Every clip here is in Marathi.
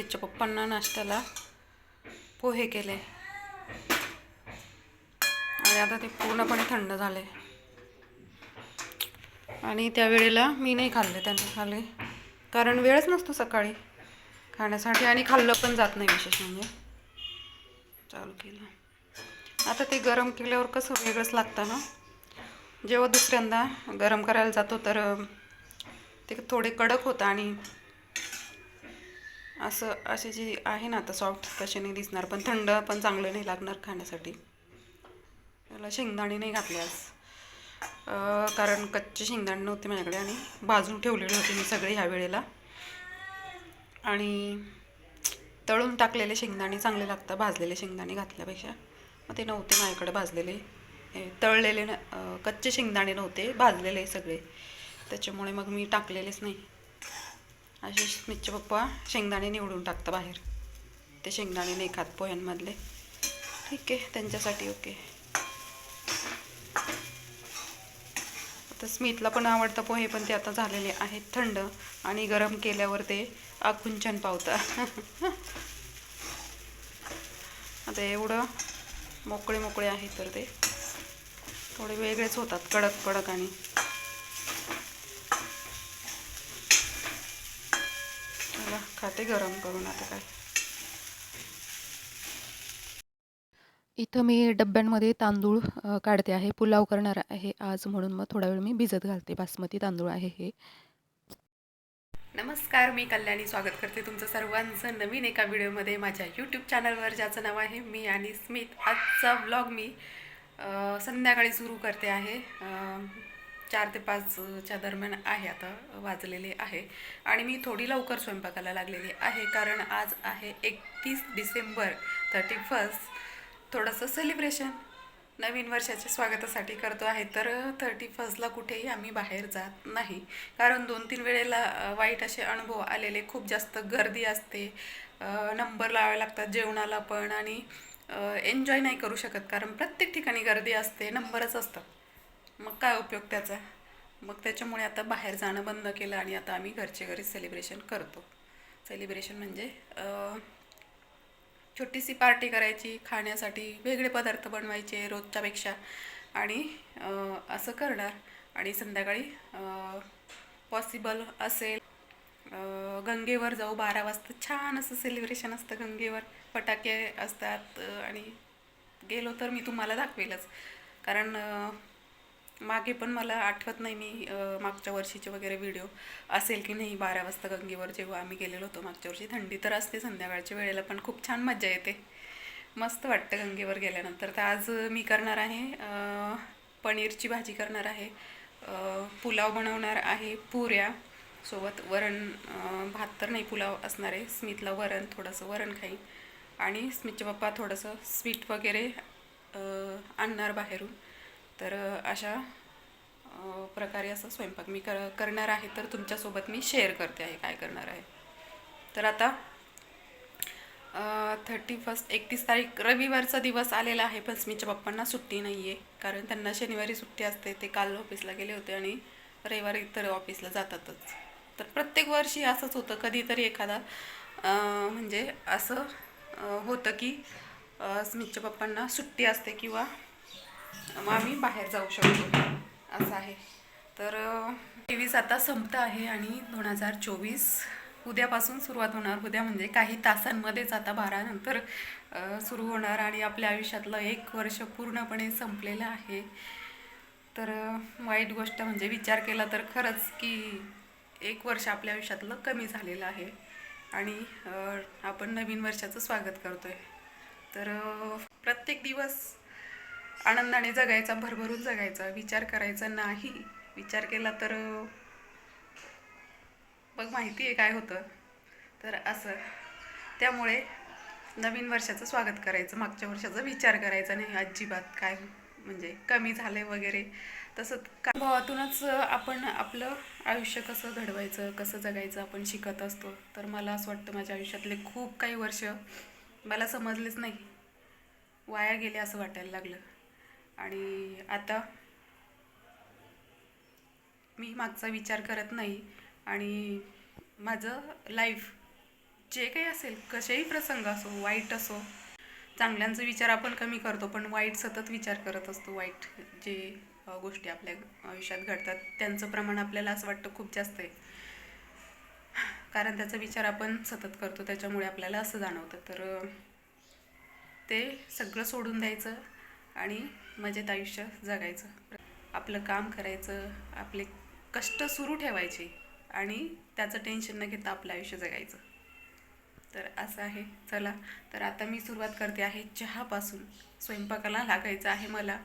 स्मितच्या पप्पांना नाश्त्याला पोहे केले आणि आता ते पूर्णपणे थंड झाले आणि त्यावेळेला मी नाही खाल्ले, त्यांनी खाल्ले, कारण वेळच नसतो सकाळी खाण्यासाठी आणि खाल्लं पण जात नाही विशेष म्हणजे. चालू केलं आता. ते गरम केल्यावर कसं वेगळंच लागतं ना. जेव्हा दुसऱ्यांदा गरम करायला जातो तर ते थोडे कडक होतं आणि असं असे जे आहे ना आता सॉफ्ट तसे नाही दिसणार, पण थंड पण चांगलं नाही लागणार खाण्यासाठी. त्याला शेंगदाणे नाही घातले आज, कारण कच्चे शेंगदाणे नव्हते माझ्याकडे आणि भाजून ठेवलेले होते मी सगळे ह्या वेळेला. आणि तळून टाकलेले शेंगदाणे चांगले लागतात भाजलेले शेंगदाणे घातल्यापेक्षा. मग ते नव्हते माझ्याकडे भाजलेले, तळलेले कच्चे शेंगदाणे नव्हते, भाजलेले सगळे, त्याच्यामुळे मग मी टाकलेलेच नाही. असे स्मितचे पप्पा शेंगदाणे निवडून टाकता बाहेर, ते शेंगदाणे नाही खात पोह्यांमधले. ठीक आहे, त्यांच्यासाठी ओके. आता स्मितला पण आवडतं पोहे, पण ते आता झालेले आहेत थंड आणि गरम केल्यावर ते आकुंचन पावतं. आता एवढं मोकळे मोकळे आहे तर ते थोडे वेगळेच होतात, कडक कडक. आणि चला खाते गरम करून. आता काय, इथं मी डब्यांमध्ये तांदूळ काढते आहे, पुलाव करणार आहे आज, म्हणून मग थोडा वेळ मी भिजत घालते. बासमती तांदूळ आहे हे. नमस्कार, मी कल्याणी स्वागत करते तुमचं सर्वांचं नवीन एका व्हिडिओमध्ये माझ्या यूट्यूब चॅनलवर, ज्याचं नाव आहे मी आणि स्मित. आजचा व्लॉग मी संध्याकाळी सुरू करते आहे. 4 ते 5च्या दरम्यान आहे, आता वाजलेले आहे. आणि मी थोडी लवकर स्वयंपाकाला लागलेली आहे, कारण आज आहे 31 डिसेंबर, 31. थोडंसं सेलिब्रेशन नवीन वर्षाच्या स्वागतासाठी करतो आहे. तर 31ला कुठेही आम्ही बाहेर जात नाही, कारण 2-3 वेळेला वाईट असे अनुभव आलेले. खूप जास्त गर्दी असते, नंबर लावावे लागतात जेवणाला पण, आणि एन्जॉय नाही करू शकत, कारण प्रत्येक ठिकाणी गर्दी असते, नंबरच असतात. मग काय उपयोग त्याचा. मग त्याच्यामुळे आता बाहेर जाणं बंद केलं आणि आता आम्ही घरचे घरीच सेलिब्रेशन करतो. सेलिब्रेशन म्हणजे छोटीशी पार्टी करायची, खाण्यासाठी वेगळे पदार्थ बनवायचे रोजच्यापेक्षा, आणि असं करणार. आणि संध्याकाळी पॉसिबल असेल गंगेवर जाऊ. 12 वाजता छान असं सेलिब्रेशन असतं गंगेवर, फटाके असतात, आणि गेलो तर मी तुम्हाला दाखवेलच. कारण मागे पण मला आठवत नाही मी मागच्या वर्षीचे वगैरे व्हिडिओ असेल की नाही. 12 वाजता गंगेवर जेव्हा आम्ही गेलेलो होतो मागच्या वर्षी, थंडी तर असते संध्याकाळच्या वेळेला, पण खूप छान मजा येते, मस्त वाटतं गंगेवर गेल्यानंतर. तर आज मी करणार आहे पनीरची भाजी करणार आहे, पुलाव बनवणार आहे, पुऱ्या सोबत वरण, भात तर नाही, पुलाव असणार आहे. स्मितला वरण, थोडंसं वरण खाईल, आणि स्मितचे पप्पा थोडंसं स्वीट वगैरे आणणार बाहेरून. तर अशा प्रकारे असं स्वयंपाक मी करणार आहे. तर तुमच्यासोबत मी शेअर करते आहे काय करणार आहे. तर आता 31 तारीख रविवारचा दिवस आलेला आहे, पण स्मितच्या पप्पांना सुट्टी नाही आहे, कारण त्यांना शनिवारी सुट्टी असते. ते काल ऑफिसला गेले होते आणि रविवारी तर ऑफिसला जातातच. तर प्रत्येक वर्षी असंच होतं, कधीतरी एखादा म्हणजे असं होतं की स्मितच्या पप्पांना सुट्टी असते किंवा मग आम्ही बाहेर जाऊ शकतो, असं आहे. तर 23 आता संपत आहे आणि 2024 उद्यापासून सुरुवात होणार. उद्या म्हणजे काही तासांमध्येच, आता 12 नंतर सुरू होणार, आणि आपल्या आयुष्यातलं 1 वर्ष पूर्णपणे संपलेलं आहे. तर वाईट गोष्ट म्हणजे विचार केला तर खरंच की 1 वर्ष आपल्या आयुष्यातलं कमी झालेलं आहे, आणि आपण नवीन वर्षाचं स्वागत करतोय. तर प्रत्येक दिवस आनंदाने जगायचा, भरभरून जगायचा, विचार करायचा नाही. विचार केला तर बघ माहिती आहे काय होतं. तर असं, त्यामुळे नवीन वर्षाचं स्वागत करायचं, मागच्या वर्षाचा विचार करायचा नाही अजिबात, काय म्हणजे कमी झाले वगैरे तसं. अनुभवातूनच आपण आपलं आयुष्य कसं घडवायचं, कसं जगायचं आपण शिकत असतो. तर मला असं वाटतं माझ्या आयुष्यातले खूप काही वर्ष मला समजलेच नाही, वाया गेले असं वाटायला लागलं. आणि आता मी मागचा विचार करत नाही, आणि माझं लाईफ जे काही असेल, कसेही प्रसंग असो, वाईट असो, चांगल्यांचा विचार आपण कमी करतो, पण वाईट सतत विचार करत असतो. वाईट जे गोष्टी आपल्या आयुष्यात घडतात त्यांचं प्रमाण आपल्याला असं वाटतं खूप जास्त आहे, कारण त्याचा विचार आपण सतत करतो, त्याच्यामुळे आपल्याला असं जाणवतं. तर ते सगळं सोडून द्यायचं आणि मजेत आयुष्य जगायचं. आपलं काम करायचं, आपले कष्ट सुरू ठेवायचे आणि त्याचं टेन्शन न घेता आपलं आयुष्य जगायचं. तर असं आहे. चला, तर आता मी सुरुवात करते आहे चहापासून. स्वयंपाकाला लागायचं आहे मला.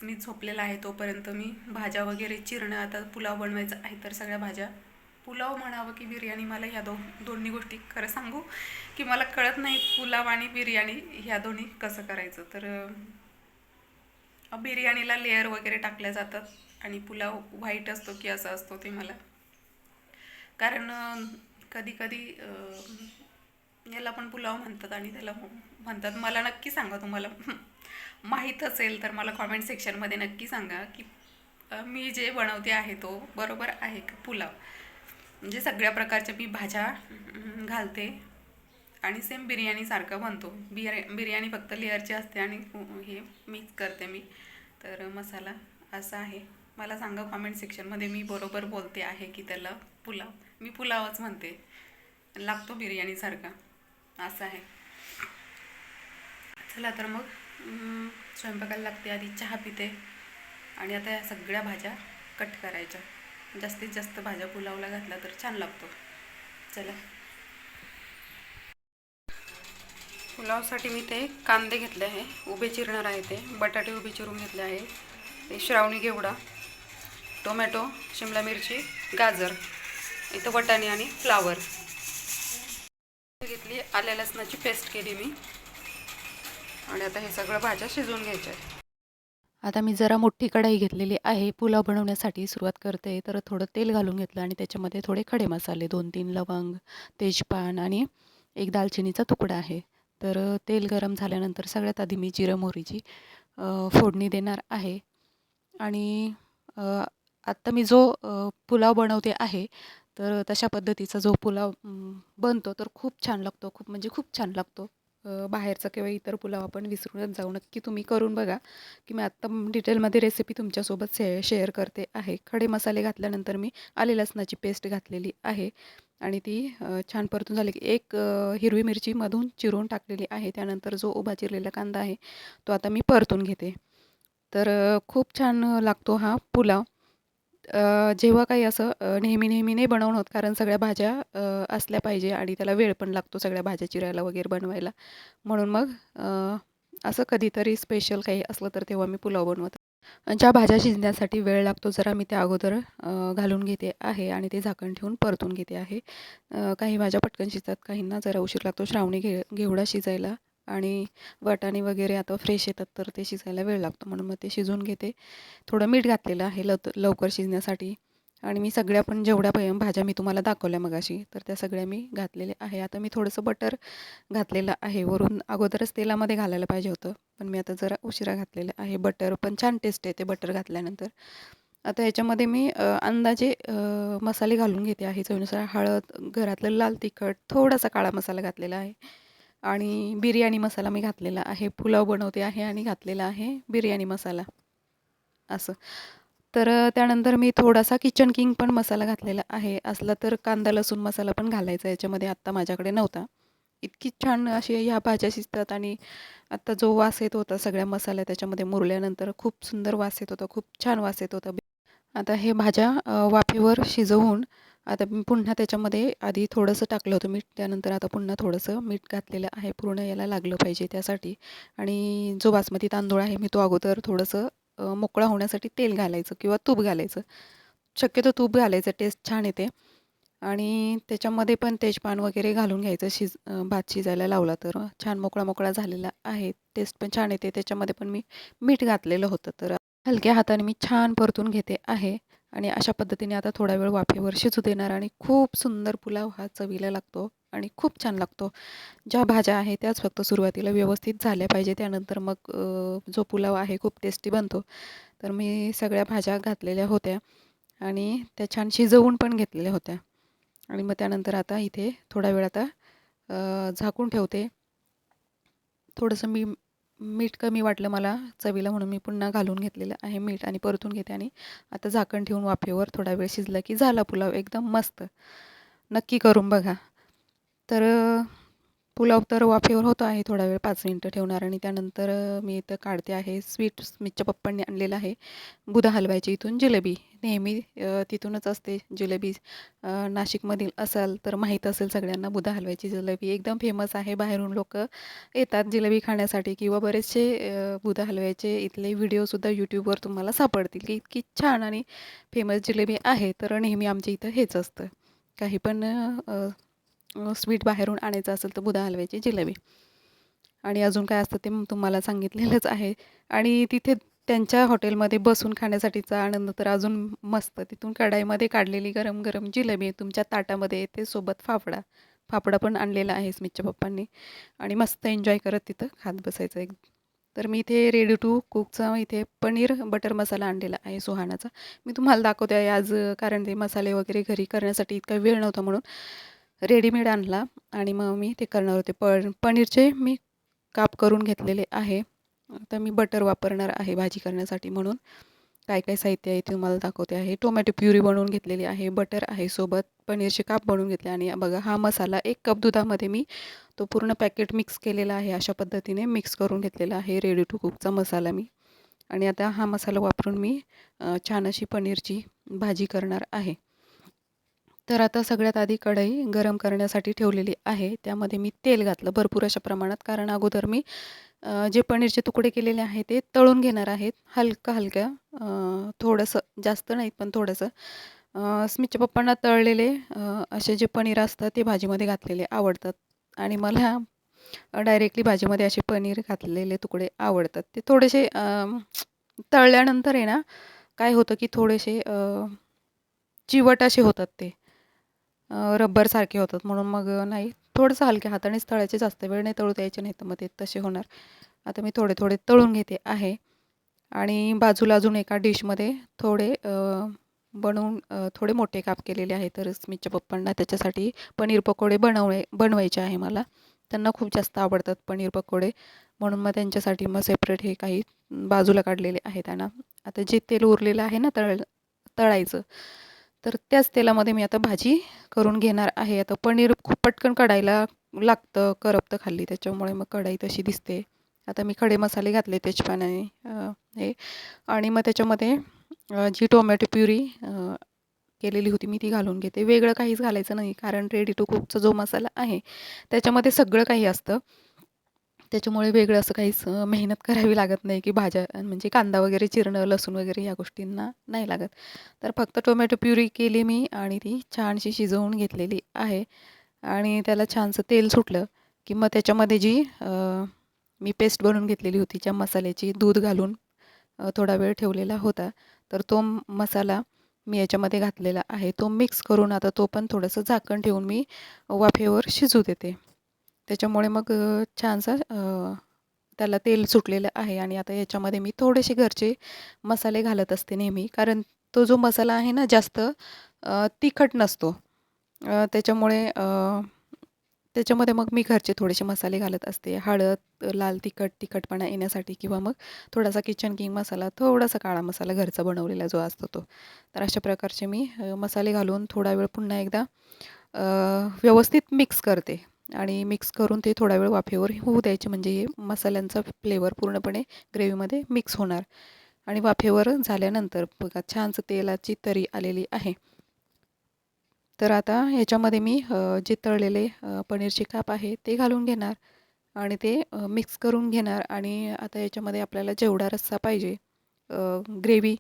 मी झोपलेला आहे तोपर्यंत मी भाज्या वगैरे चिरणं, आता पुलाव बनवायचा आहे तर सगळ्या भाज्या, पुलाव म्हणावं की बिर्याणी, मला ह्या दोन्ही गोष्टी खरं सांगू की मला कळत नाही पुलाव आणि बिर्याणी ह्या दोन्ही कसं करायचं. तर बिर्याणीला लेअर वगैरे टाकल्या जातात आणि पुलाव व्हाईट असतो की असा असतो ते मला, कारण कधी कधी याला पण पुलाव म्हणतात आणि त्याला म्हणतात. मला नक्की सांगा, तुम्हाला माहीत असेल तर मला कॉमेंट सेक्शनमध्ये नक्की सांगा की मी जे बनवते आहे तो बरोबर आहे का पुलाव. म्हणजे सगळ्या प्रकारच्या मी भाज्या घालते आणि सेम बिर्याणीसारखं बनतो. बिर्याणी फक्त लेअरची असते आणि हे मिक्स करते मी. तर मसाला असा आहे. मला सांगा कॉमेंट सेक्शनमध्ये मी बरोबर बोलते आहे की त्याला पुलाव, मी पुलावच म्हणते, लागतो बिर्याणीसारखा, असं आहे. चला तर मग स्वयंपाकाला लागते, आधी चहा पिते आणि आता या सगळ्या भाज्या कट करायच्या. जास्तीत जास्त भाज्या पुलावला घातला तर छान लागतो. चला, पुलावसाठी मी ते कांदे घेतले आहे, उभे चिरणार आहे, ते बटाटे उभे चिरून घेतले आहे, ते श्रावणी घेवडा, टोमॅटो, शिमला मिरची, गाजर, इथं वाटाणे आणि फ्लावर घेतली. आल्या लसणाची पेस्ट केली मी आणि आता हे सगळं भाज्या शिजवून घ्यायच्या आहेत. आता मी जरा मोठी कढाई घेतलेली आहे. पुलाव बनवण्यासाठी सुरुवात करते. तर थोडं तेल घालून घेतलं आणि त्याच्यामध्ये थोडे खडे मसाले, 2-3 लवंग, तेजपान आणि एक दालचिनीचा तुकडा आहे. तर तेल गरम झाल्यानंतर सगळ्यात आधी मी जिरं मोहरीची फोडणी देणार आहे. आणि आत्ता मी जो पुलाव बनवते आहे, तर तशा पद्धतीचा जो पुलाव बनतो तर खूप छान लागतो. खूप म्हणजे खूप छान लागतो. बाहेरचा किंवा इतर पुलाव आपण विसरूनच जाऊ. नक्की तुम्ही करून बघा, की मी आत्ता डिटेलमध्ये रेसिपी तुमच्यासोबत शेअर करते आहे. खडे मसाले घातल्यानंतर मी आले लसणाची पेस्ट घातलेली आहे आणि ती छान परतून झाली की एक हिरवी मिरची मधून चिरून टाकलेली आहे. त्यानंतर जो उभा चिरलेला कांदा आहे तो आता मी परतून घेते. तर खूप छान लागतो हा पुलाव. जेव्हा काही असं नेहमी नेहमी नाही बनवणं होत, कारण सगळ्या भाज्या असल्या पाहिजे आणि त्याला वेळ पण लागतो सगळ्या भाज्या चिरायला वगैरे बनवायला. म्हणून मग असं कधीतरी स्पेशल काही असलं तर तेव्हा मी पुलाव बनवते. ज्या भाज्या शिजण्यासाठी वेळ लागतो जरा मी त्या अगोदर घालून घेते आहे आणि ते झाकण ठेवून परतून घेते आहे. काही भाज्या पटकन शिजतात, काहींना जरा उशीर लागतो. श्रावणी घेवडा शिजायला आणि वाटाणे वगैरे आता फ्रेश येतात तर ते शिजायला वेळ लागतो, म्हणून मग ते शिजवून घेते. थोडं मीठ घातलेलं आहे लवकर शिजण्यासाठी आणि मी सगळ्या पण जेवढ्या भाज्या मी तुम्हाला दाखवल्या मगाशी तर त्या सगळ्या मी घातलेल्या आहे. आता मी थोडंसं बटर घातलेलं आहे वरून, अगोदरच तेलामध्ये घालायला पाहिजे होतं पण मी आता जरा उशिरा घातलेलं आहे. बटर पण छान टेस्ट येते बटर घातल्यानंतर. आता ह्याच्यामध्ये मी अंदाजे मसाले घालून घेते आहे. चवीनुसार हळद, घरातलं लाल तिखट, थोडासा काळा मसाला घातलेला आहे आणि बिर्याणी मसाला मी घातलेला आहे. पुलाव बनवते आहे आणि घातलेला आहे बिर्याणी मसाला असं. तर त्यानंतर मी थोडासा किचन किंग पण मसाला घातलेला आहे. असला तर कांदा लसूण मसाला पण घालायचा याच्यामध्ये, आत्ता माझ्याकडे नव्हता. इतकी छान अशी ह्या भाज्या शिजतात आणि आत्ता जो वास येत होता सगळ्या मसाल्या त्याच्यामध्ये मुरल्यानंतर खूप सुंदर वास येत होता, खूप छान वास येत होता. आता हे भाज्या वाफेवर शिजवून आता मी पुन्हा त्याच्यामध्ये आधी थोडंसं टाकलं होतं मीठ, त्यानंतर आता पुन्हा थोडंसं मीठ घातलेलं आहे, पूर्ण याला लागलं पाहिजे त्यासाठी. आणि जो बासमती तांदूळ आहे मी तो अगोदर थोडंसं मोकळा होण्यासाठी तेल घालायचं किंवा तूप घालायचं. शक्यतो तूप घालायचं, टेस्ट छान येते. आणि त्याच्यामध्ये पण तेजपान वगैरे घालून घ्यायचं. भात शिजायला लावला तर छान मोकळा मोकळा झालेला आहे, टेस्ट पण छान येते. त्याच्यामध्ये पण मी मीठ घातलेलं होतं. तर हलक्या हाताने मी छान परतून घेते आहे आणि अशा पद्धतीने आता थोडा वेळ वाफेवर शिजू देणार आणि खूप सुंदर पुलाव हा चवीला लागतो आणि खूप छान लागतो. ज्या भाज्या आहेत त्याच फक्त सुरुवातीला व्यवस्थित झाल्या पाहिजे, त्यानंतर मग जो पुलाव आहे खूप टेस्टी बनतो. तर मी सगळ्या भाज्या घातलेल्या होत्या आणि त्या छान शिजवून पण घेतलेल्या होत्या आणि मग त्यानंतर आता इथे थोडा वेळ आता झाकून ठेवते. थोडंसं मीठ कमी वाटलं मला चवीला म्हणून मी पुन्हा घालून घेतलेलं आहे मीठ आणि परतून घेते आणि आता झाकण ठेवून वाफेवर थोडा वेळ शिजला की झाला पुलाव एकदम मस्त. नक्की करून बघा. तर पुलाव तर वाफेवर होतो आहे थोडा वेळ 5 मिनिटं ठेवणार आणि त्यानंतर मी इथं काढते आहे स्वीट स्मितच्या पप्पांनी आणलेलं आहे बुधा हलवायची इथून जिलेबी. नेहमी तिथूनच असते जिलेबी. नाशिकमधील असाल तर माहीत असेल सगळ्यांना बुधा हलवायची जिलेबी एकदम फेमस आहे. बाहेरून लोक येतात जिलेबी खाण्यासाठी किंवा बरेचसे बुधा हलवायचे इथले व्हिडिओसुद्धा यूट्यूबवर तुम्हाला सापडतील की इतकी छान आणि फेमस जिलेबी आहे. तर नेहमी आमच्या इथं हेच असतं. काही पण स्वीट बाहेरून आणायचं असेल तर बुधा हलव्याची जिलेबी आणि अजून काय असतं ते तुम्हाला सांगितलेलंच आहे. आणि तिथे त्यांच्या हॉटेलमध्ये बसून खाण्यासाठीचा आनंद तर अजून मस्त. तिथून कढाईमध्ये काढलेली गरम गरम जिलेबी तुमच्या ताटामध्ये येते सोबत फाफडा पण आणलेला आहे स्मितच्या पप्पांनी आणि मस्त एन्जॉय करत तिथं खात बसायचं एक. तर मी इथे रेडी टू कुकचा इथे पनीर बटर मसाला आणलेला आहे सुहानाचा. मी तुम्हाला दाखवते आहे आज कारण ते मसाले वगैरे घरी करण्यासाठी इतका वेळ नव्हता म्हणून रेडीमेड आणला आणि मग मी ते करणार होते. पनीरचे मी काप करून घेतलेले आहे. आता मी बटर वापरणार आहे भाजी करण्यासाठी म्हणून काय काय साहित्य आहे ते तुम्हाला दाखवते आहे. टोमॅटो प्युरी बनवून घेतलेली आहे, बटर आहे सोबत, पनीरचे काप बनवून घेतले आणि बघा हा मसाला 1 कप दुधामध्ये मी तो पूर्ण पॅकेट मिक्स केलेला आहे. अशा पद्धतीने मिक्स करून घेतलेला आहे रेडी टू कुकचा मसाला मी. आणि आता हा मसाला वापरून मी छान अशी पनीरची भाजी करणार आहे. तर आता सगळ्यात आधी कढई गरम करण्यासाठी ठेवलेली आहे. त्यामध्ये मी तेल घातलं भरपूर अशा प्रमाणात कारण अगोदर मी जे पनीरचे तुकडे केलेले आहे ते तळून घेणार आहेत हलक्या थोडंसं जास्त नाहीत पण थोडंसं. स्मितच्या पप्पांना तळलेले असे जे पनीर असतात ते भाजीमध्ये घातलेले आवडतात आणि मला डायरेक्टली भाजीमध्ये असे पनीर घातलेले तुकडे आवडतात. ते थोडेसे तळल्यानंतर आहे ना काय होतं की थोडेसे चिवट असे होतात ते रब्बरसारखे होतात म्हणून मग नाही थोडंसं हलक्या हातानेच तळायचे जास्त वेळ नाही तळू द्यायचे नाही तर मग ते तसे होणार. आता मी थोडे थोडे तळून घेते आहे आणि बाजूला अजून एका डिशमध्ये थोडे बनवून थोडे मोठे काप केलेले आहे. तर स्मितच्या पप्पांना त्याच्यासाठी पनीर पकोडे बनवायचे आहे मला. त्यांना खूप जास्त आवडतात पनीर पकोडे म्हणून मग त्यांच्यासाठी मग सेपरेट हे काही बाजूला काढलेले आहे त्यांना. आता जे तेल उरलेलं आहे ना तळायचं तर त्याच तेलामध्ये मी आता भाजी करून घेणार आहे. आता पनीर खूप पटकन काढायला लागतं करपतं खाली त्याच्यामुळे मग कढई तशी दिसते. आता मी खडे मसाले घातले तेजपानाने हे आणि मग त्याच्यामध्ये जी टोमॅटो प्युरी केलेली होती मी ती घालून घेते. वेगळं काहीच घालायचं नाही कारण रेडी टू कुकचा जो मसाला आहे त्याच्यामध्ये सगळं काही असतं. त्याच्यामुळे वेगळं असं काहीच मेहनत करावी लागत नाही की भाज्या म्हणजे कांदा वगैरे चिरणं, लसूण वगैरे या गोष्टींना नाही लागत. तर फक्त टोमॅटो प्युरी केली मी आणि ती छानशी शिजवून घेतलेली आहे आणि त्याला छानसं तेल सुटलं की मग त्याच्यामध्ये जी मी पेस्ट बनवून घेतलेली होती ज्या मसाल्याची दूध घालून थोडा वेळ ठेवलेला होता. तर तो मसाला मी याच्यामध्ये घातलेला आहे. तो मिक्स करून आता तो पण थोडंसं झाकण ठेवून मी वाफेवर शिजू देते. त्याच्यामुळे मग छानसा त्याला तेल सुटलेलं आहे आणि आता याच्यामध्ये मी थोडेसे घरचे मसाले घालत असते नेहमी कारण तो जो मसाला आहे ना जास्त तिखट नसतो. त्याच्यामुळे त्याच्यामध्ये मग मी घरचे थोडेसे मसाले घालत असते. हळद, लाल तिखटपणा येण्यासाठी किंवा मग थोडासा किचन किंग मसाला, थोडासा काळा मसाला घरचा बनवलेला जो असतो तो. तर अशा प्रकारचे मी मसाले घालून थोडा वेळ पुन्हा एकदा व्यवस्थित मिक्स करते आणि मिक्स करून ते थोडा वेळ वाफेवर होऊ द्यायचे म्हणजे हे मसाल्यांचा फ्लेवर पूर्णपणे ग्रेव्हीमध्ये मिक्स होणार आणि वाफेवर झाल्यानंतर बघा छानसं तेलाची तरी आलेली आहे. तर आता ह्याच्यामध्ये मी जे तळलेले पनीरचे काप आहे ते घालून घेणार आणि ते मिक्स करून घेणार आणि आता याच्यामध्ये आपल्याला जेवढा रस्सा पाहिजे ग्रेव्ही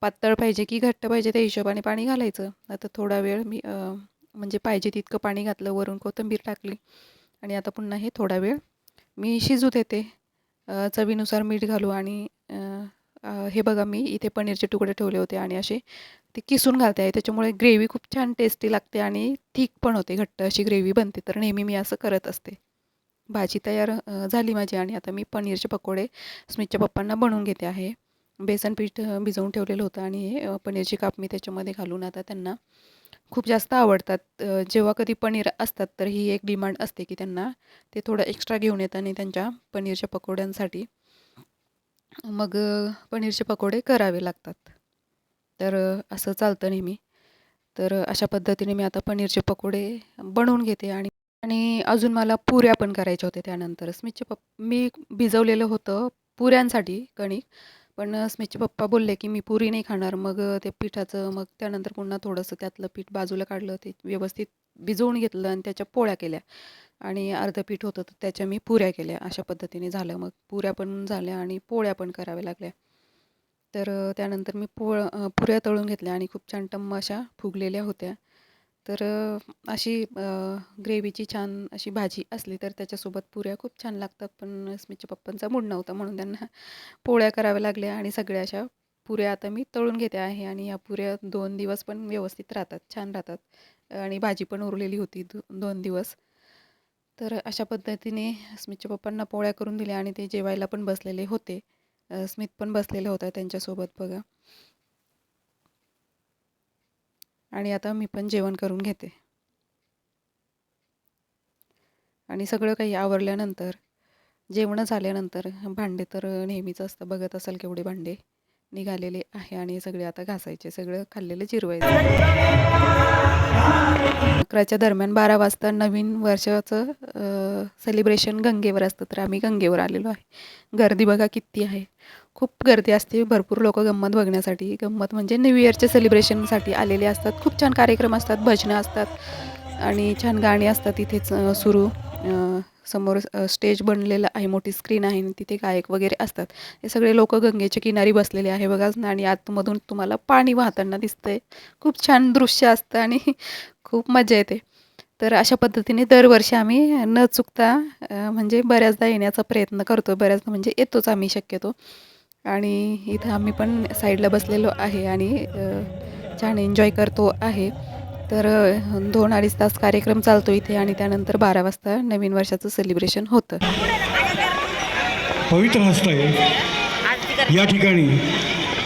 पातळ पाहिजे की घट्ट पाहिजे त्या हिशोबाने पाणी घालायचं. आता थोडा वेळ मी म्हणजे पाहिजे तितकं पाणी घातलं, वरून कोथिंबीर टाकली आणि आता पुन्हा हे थोडा वेळ मी शिजू देते. चवीनुसार मीठ घालू आणि हे बघा मी इथे पनीरचे तुकडे ठेवले होते आणि असे ते किसून घालते आहे. त्याच्यामुळे ग्रेव्ही खूप छान टेस्टी लागते आणि थिक पण होते, घट्ट अशी ग्रेव्ही बनते. तर नेहमी मी असं करत असते. भाजी तयार झाली माझी आणि आता मी पनीरचे पकोडे स्मितच्या पप्पांना बनवून घेते आहे. बेसन पीठ भिजवून ठेवलेलं होतं आणि पनीरचे काप मी त्याच्यामध्ये घालून आता त्यांना खूप जास्त आवडतात. जेव्हा कधी पनीर असतात तर ही एक डिमांड असते की त्यांना ते थोडं एक्स्ट्रा घेऊन येतात आणि त्यांच्या पनीरच्या पकोड्यांसाठी मग पनीरचे पकोडे करावे लागतात. तर असं चालतं नेहमी. तर अशा पद्धतीने मी आता पनीरचे पकोडे बनवून घेते आणि आणि अजून मला पुऱ्या पण करायच्या होत्या त्यानंतर. मी भिजवलेलं होतं पुऱ्यांसाठी कणिक. पण स्मितचे पप्पा बोलले, की "मी पुरी नाही खाणार." मग ते पिठाचं मग त्यानंतर पुन्हा थोडंसं त्यातलं पीठ बाजूला काढलं. ते व्यवस्थित भिजवून घेतलं आणि त्याच्या पोळ्या केल्या आणि अर्धं पीठ होतं तर त्याच्या मी पुऱ्या केल्या. अशा पद्धतीने झालं. मग पुऱ्या पण झाल्या आणि पोळ्या पण कराव्या लागल्या. तर त्यानंतर मी पुऱ्या तळून घेतल्या आणि खूप छान टम्म अशा फुगलेल्या होत्या. तर अशी ग्रेव्हीची छान अशी भाजी असली तर त्याच्यासोबत पुऱ्या खूप छान लागतात. पण स्मितच्या पप्पांचा मूड नव्हता म्हणून त्यांना पोळ्या कराव्या लागल्या आणि सगळ्या अशा पुऱ्या आता मी तळून घेते आहे आणि ह्या पुऱ्या 2 दिवस पण व्यवस्थित राहतात, छान राहतात आणि भाजी पण उरलेली होती 2 दिवस. तर अशा पद्धतीने स्मितच्या पप्पांना पोळ्या करून दिल्या आणि ते जेवायला पण बसलेले होते. स्मित पण बसलेला होता त्यांच्यासोबत बघा. आणि आता मी पण जेवण करून घेते. आणि सगळं काही आवरल्यानंतर जेवणं झाल्यानंतर भांडे तर नेहमीच असतं. बघत असाल केवढे भांडे निघालेले आहे आणि सगळे आता घासायचे. सगळं खाल्लेलं जिरवायचं. 11च्या दरम्यान 12 वाजता नवीन वर्षाचं सेलिब्रेशन गंगेवर असतं. तर आम्ही गंगेवर आलेलो आहे. गर्दी बघा किती आहे. खूप गर्दी असते. भरपूर लोकं गंमत बघण्यासाठी, गंमत म्हणजे न्यू इयरच्या सेलिब्रेशनसाठी आलेले असतात. खूप छान कार्यक्रम असतात, भजनं असतात आणि छान गाणी असतात तिथेच सुरू. समोर स्टेज बनलेलं आहे, मोठी स्क्रीन आहे आणि तिथे गायक वगैरे असतात. हे सगळे लोकं गंगेच्या किनारी बसलेले आहे बघा आणि आतमधून तुम्हाला पाणी वाहताना दिसतंय. खूप छान दृश्य असतं आणि खूप मजा येते. तर अशा पद्धतीने दरवर्षी आम्ही न चुकता म्हणजे बऱ्याचदा येण्याचा प्रयत्न करतो. बऱ्याचदा म्हणजे येतोच आम्ही शक्यतो आणि इथं आम्ही पण साईडला बसलेलो आहे आणि छान एन्जॉय करतो आहे. तर 2-2.5 तास कार्यक्रम चालतो इथे आणि त्यानंतर 12 वाजता नवीन वर्षाचं सेलिब्रेशन होतं. पवित्र हस्ते या ठिकाणी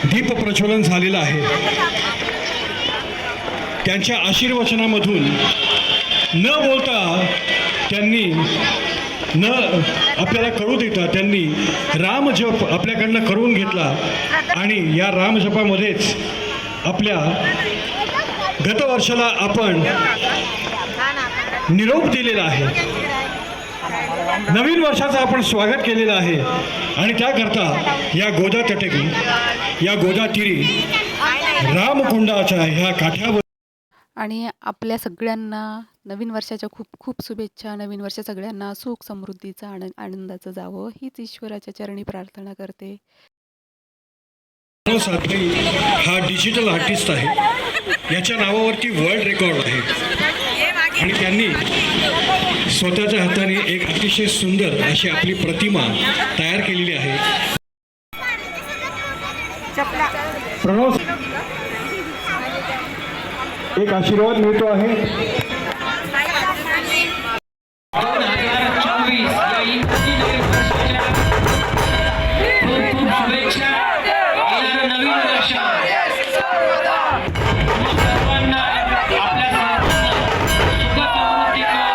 दीप प्रज्वलन झालेलं आहे. त्यांच्या आशीर्वचनामधून न बोलता त्यांनी न आपल्याला कळू देता त्यांनी रामजप आपल्याकडनं करून घेतला आणि या रामजपामध्येच आपल्या गतवर्षाला आपण निरोप दिलेला आहे. नवीन वर्षाचं आपण स्वागत केलेलं आहे आणि त्याकरता या गोदा तटकी या गोदा तीरी रामकुंडाच्या ह्या काठावर आणि आपल्या सगळ्यांना नवीन वर्षाच्या खूप खूप शुभेच्छा. नवीन वर्ष सगळ्यांना सुख समृद्धीचं आनंदाचं जावं हीच ईश्वराच्या चरणी प्रार्थना करते. साधवी हा डिजिटल आर्टिस्ट आहे. याच्या नावावरती वर्ल्ड रेकॉर्ड आहे आणि त्यांनी स्वतःच्या हाताने एक अतिशय सुंदर अशी आपली प्रतिमा तयार केलेली आहे. प्रणव एक आशीर्वाद मिळतो आहे. 2024 या इंग्रजी नवीन वर्षाच्या खूप खूप शुभेच्छा. येणारं नवीन वर्ष सर्वांना आपल्या सर्वांना सुख समृद्धीचं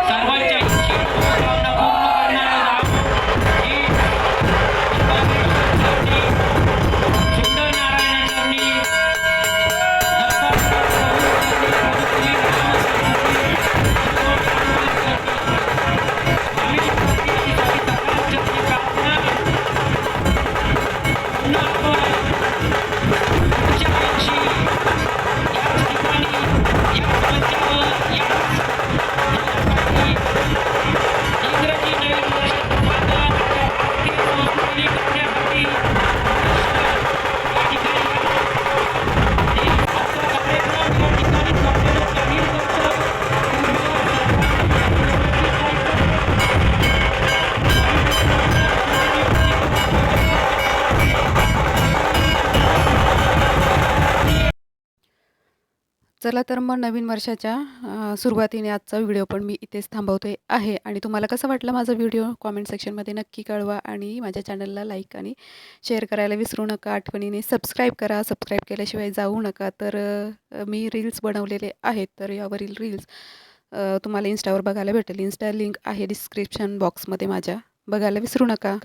सर्वांच्या इच्छा पूर्ण करणारं ही सुंदर नारायणांनी चला तर मग नवीन वर्षाच्या सुरुवातीने आजचा व्हिडिओ पण मी इथेच थांबवते आहे आणि तुम्हाला कसं वाटलं माझा व्हिडिओ कॉमेंट सेक्शनमध्ये नक्की कळवा आणि माझ्या चॅनलला लाईक आणि शेअर करायला विसरू नका. आठवणीने सबस्क्राईब करा. सबस्क्राईब केल्याशिवाय जाऊ नका. तर मी रील्स बनवलेले आहेत, तर यावरील रील्स तुम्हाला इन्स्टावर बघायला भेटेल. इन्स्टा लिंक आहे डिस्क्रिप्शन बॉक्समध्ये माझ्या, बघायला विसरू नका.